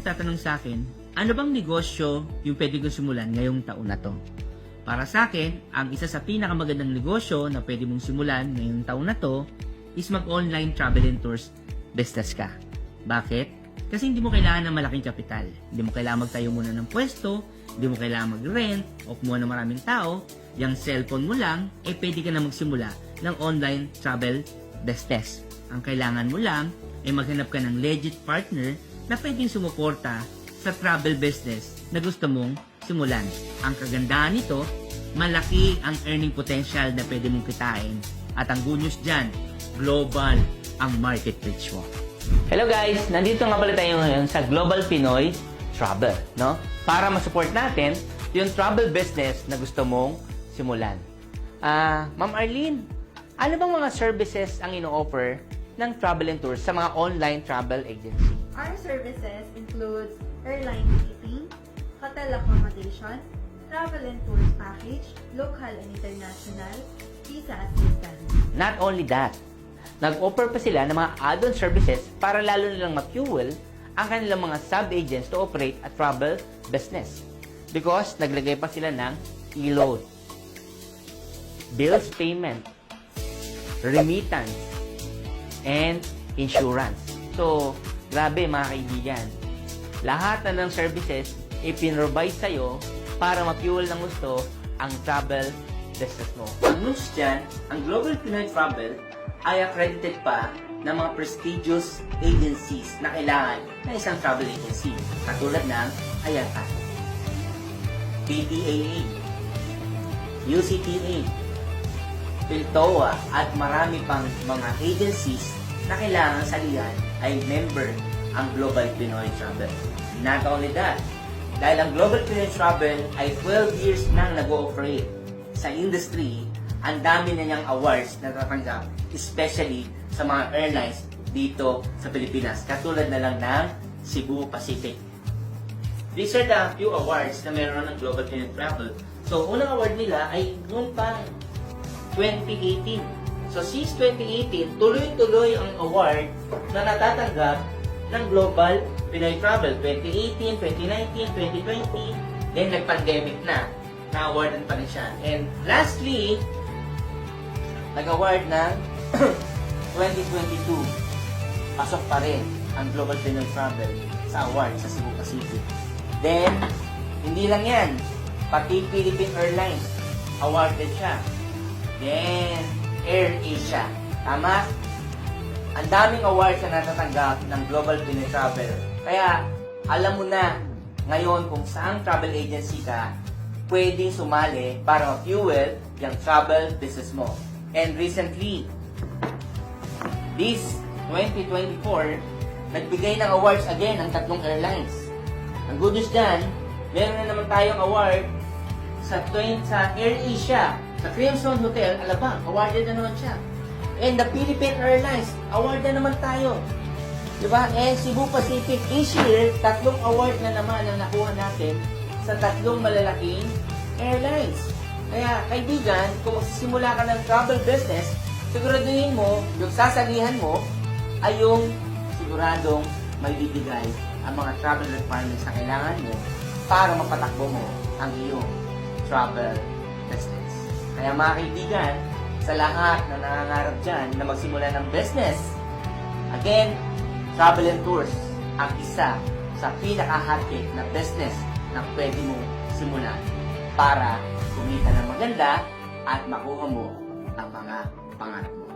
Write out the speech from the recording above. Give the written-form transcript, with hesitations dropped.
nagtatanong sa akin, ano bang negosyo yung pwede kong simulan ngayong taon na to? Para sa akin, ang isa sa pinakamagandang negosyo na pwede mong simulan ngayong taon na to is mag-online travel and tours business ka. Bakit? Kasi hindi mo kailangan ng malaking kapital. Hindi mo kailangan magtayo muna ng pwesto, hindi mo kailangan mag-rent o kumuha ng maraming tao. Yung cellphone mo lang, pwede ka na magsimula ng online travel business. Ang kailangan mo lang ay maghanap ka ng legit partner na pwedeng sumuporta sa travel business na gusto mong simulan. Ang kagandahan nito, malaki ang earning potential na pwede mong kitain. At ang good news dyan, global ang market reach mo. Hello guys! Nandito nga pala tayo ngayon sa Global Pinoy Travel, no? Para ma-support natin yung travel business na gusto mong simulan. Ma'am Arlene, ano bang mga services ang ino-offer ng travel and tours sa mga online travel agency? Our services includes airline ticketing, hotel accommodation, travel and tours package, local and international, visa assistance. Not only that, nag-offer pa sila ng mga add-on services para lalo nilang ma-fuel ang kanilang mga sub-agents to operate a travel business. Because naglagay pa sila ng e-load, bills payment, remittance, and insurance. So, grabe mga kaibigan. Lahat na ng services ipinrovide sa'yo para ma-fuel ng gusto ang travel business mo. Ang news dyan, ang Global Pinoy Travel ay accredited pa ng mga prestigious agencies na kailangan ng isang travel agency. Katulad ng IATA, PTAA, UCTA, PhilTOA, at marami pang mga agencies na kailangan salihan ay member ang Global Pinoy Travel. Not only that, dahil ang Global Pinoy Travel ay 12 years nang nag-ooperate sa industry, ang dami na niyang awards na natatanggap, especially sa mga airlines dito sa Pilipinas, katulad na lang ng Cebu Pacific. These are the few awards na meron ng Global Pinoy Travel. So, unang award nila ay noon pa 2018. So, since 2018, tuloy-tuloy ang award na natatanggap ng Global Pinoy Travel. 2018, 2019, 2020, then nag-pandemic na. Na-awardan pa rin siya. And lastly, nag-award ng 2022. Pasok pa rin ang Global Pinoy Travel sa award sa Cebu Pacific. Then, hindi lang yan. Pati Philippine Airlines, awarded siya. Then, Air Asia. Tama? Ang daming awards na natatanggap ng Global Pinoy Travel. Kaya, alam mo na ngayon kung saang travel agency ka pwedeng sumali para ma-fuel yung travel business mo. And recently, this 2024, nagbigay ng awards again ang tatlong airlines. Ang good news dyan, meron na naman tayong award sa Air Asia, sa Crimson Hotel, Alabang, awarded na naman siya. And the Philippine Airlines, award na naman tayo. Diba? And Cebu Pacific, this year, tatlong award na naman ang nakuha natin sa tatlong malalaking airlines. Kaya, kaibigan, kung magsisimula ka ng travel business, siguraduhin mo, yung sasalihan mo, ay yung siguradong may bibigay ang mga travel requirements na kailangan mo para mapatakbo mo ang iyong travel business. Kaya mga kaibigan, sa lahat na nangangarap dyan na magsimula ng business, again, travel and tours ang isa sa pinaka-hotcake na business na pwede mong simulan para kumita ng maganda at makuha mo ang mga pangarap mo.